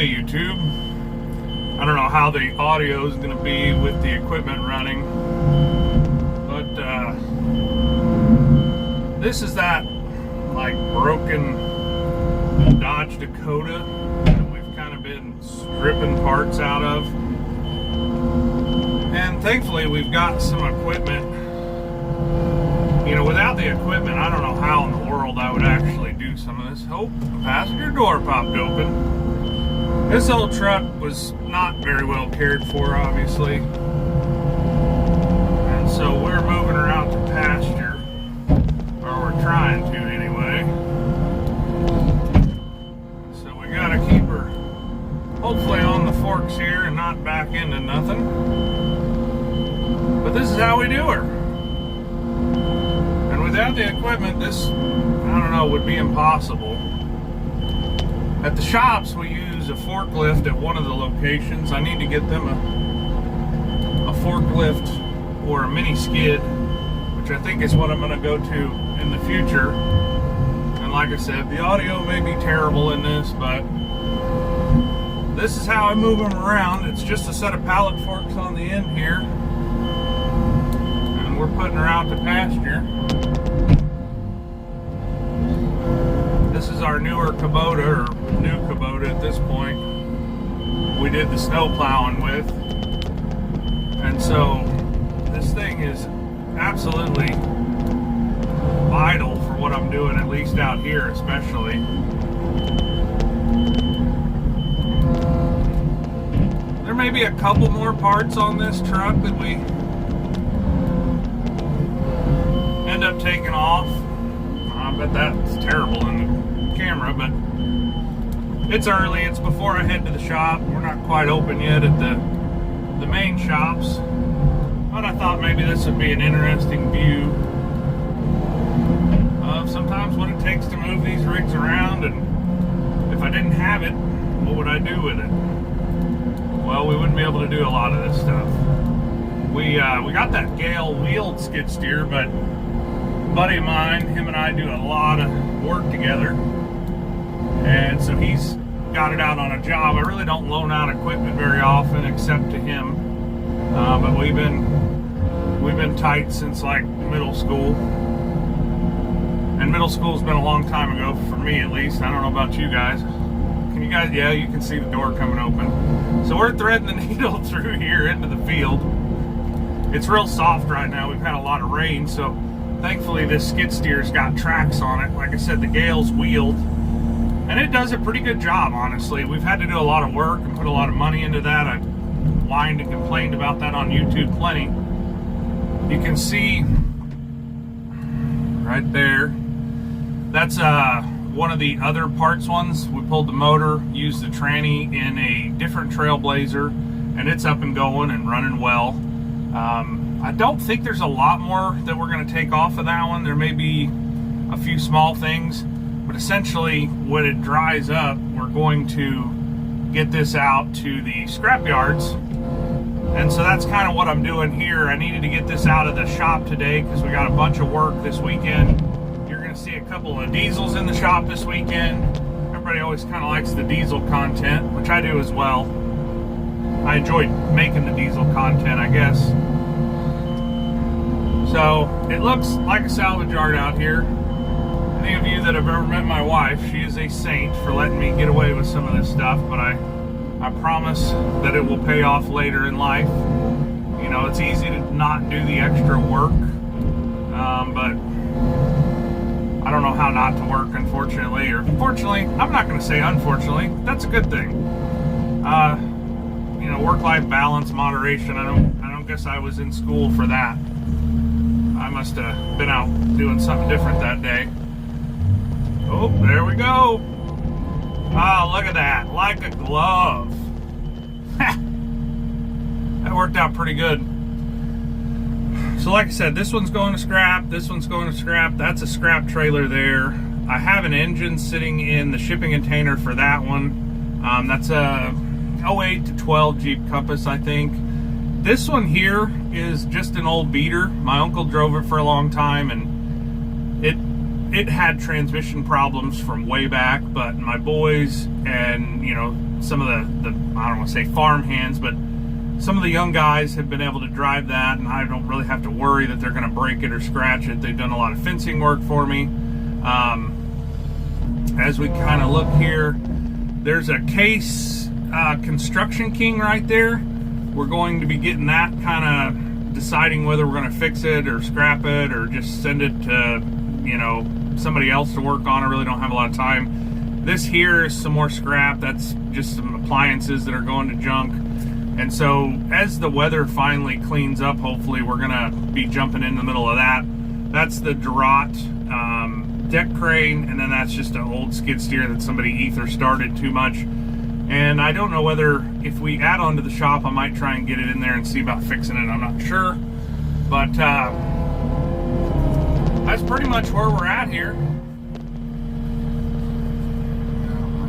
Hey YouTube. I don't know how the audio is going to be with the equipment running, but this is that like broken Dodge Dakota that we've kind of been stripping parts out of, and thankfully we've got some equipment. You know, without the equipment, I don't know how in the world I would actually do some of this. Oh, the passenger door popped open. This old truck was not very well cared for, obviously. And so we're moving her out to pasture. Or we're trying to, anyway. So we gotta keep her, hopefully, on the forks here and not back into nothing. But this is how we do her. And without the equipment, this, I don't know, would be impossible. At the shops, we use a forklift at one of the locations. I need to get them a forklift or a mini skid, which I think is what I'm going to go to in the future. And like I said, the audio may be terrible in this, but this is how I move them around. It's just a set of pallet forks on the end here, and we're putting her out to pasture. This is our newer Kubota, or new Kubota at this point. We did the snow plowing with. And so this thing is absolutely vital for what I'm doing, at least out here especially. There may be a couple more parts on this truck that we end up taking off. I bet that's terrible in the camera, but it's early. It's before I head to the shop. We're not quite open yet at the main shops, but I thought maybe this would be an interesting view of sometimes what it takes to move these rigs around, and if I didn't have it, what would I do with it? Well, we wouldn't be able to do a lot of this stuff. We got that Gale wheeled skid steer, but a buddy of mine, him and I do a lot of work together. And so he's got it out on a job. I really don't loan out equipment very often, except to him. But we've been tight since like middle school. And middle school's been a long time ago for me, at least. I don't know about you guys. Can you guys? Yeah, you can see the door coming open. So we're threading the needle through here into the field. It's real soft right now. We've had a lot of rain, so thankfully this skid steer's got tracks on it. Like I said, the Gale's wheeled. And it does a pretty good job, honestly. We've had to do a lot of work and put a lot of money into that. I've whined and complained about that on YouTube plenty. You can see right there, that's one of the other parts ones. We pulled the motor, used the tranny in a different Trailblazer, and it's up and going and running well. I don't think there's a lot more that we're going to take off of that one. There may be a few small things. But essentially, when it dries up, we're going to get this out to the scrap yards. And so that's kind of what I'm doing here. I needed to get this out of the shop today because we got a bunch of work this weekend. You're going to see a couple of diesels in the shop this weekend. Everybody always kind of likes the diesel content, which I do as well. I enjoy making the diesel content, I guess. So it looks like a salvage yard out here. Any of you that have ever met my wife, she is a saint for letting me get away with some of this stuff, but I promise that it will pay off later in life. You know, it's easy to not do the extra work, but I don't know how not to work, unfortunately, or fortunately. I'm not going to say unfortunately. That's a good thing. You know, work-life balance, moderation. I don't guess I was in school for that. I must have been out doing something different that day. Oh, there we go. Oh, look at that. Like a glove. That worked out pretty good. So like I said, this one's going to scrap. This one's going to scrap. That's a scrap trailer there. I have an engine sitting in the shipping container for that one. That's a 08 to 12 Jeep Compass, I think. This one here is just an old beater. My uncle drove it for a long time, and it had transmission problems from way back, but my boys and, you know, some of the I don't want to say farm hands, but some of the young guys have been able to drive that, and I don't really have to worry that they're going to break it or scratch it. They've done a lot of fencing work for me. As we kind of look here, there's a Case Construction King right there. We're going to be getting that, kind of deciding whether we're going to fix it or scrap it or just send it to, you know, somebody else to work on. I really don't have a lot of time. This here is some more scrap. That's just some appliances that are going to junk. And so as the weather finally cleans up, hopefully we're gonna be jumping in the middle of that. That's the Durant deck crane, and then that's just an old skid steer that somebody ether started too much. And I don't know whether, if we add on to the shop, I might try and get it in there and see about fixing it. I'm not sure. But that's pretty much where we're at here.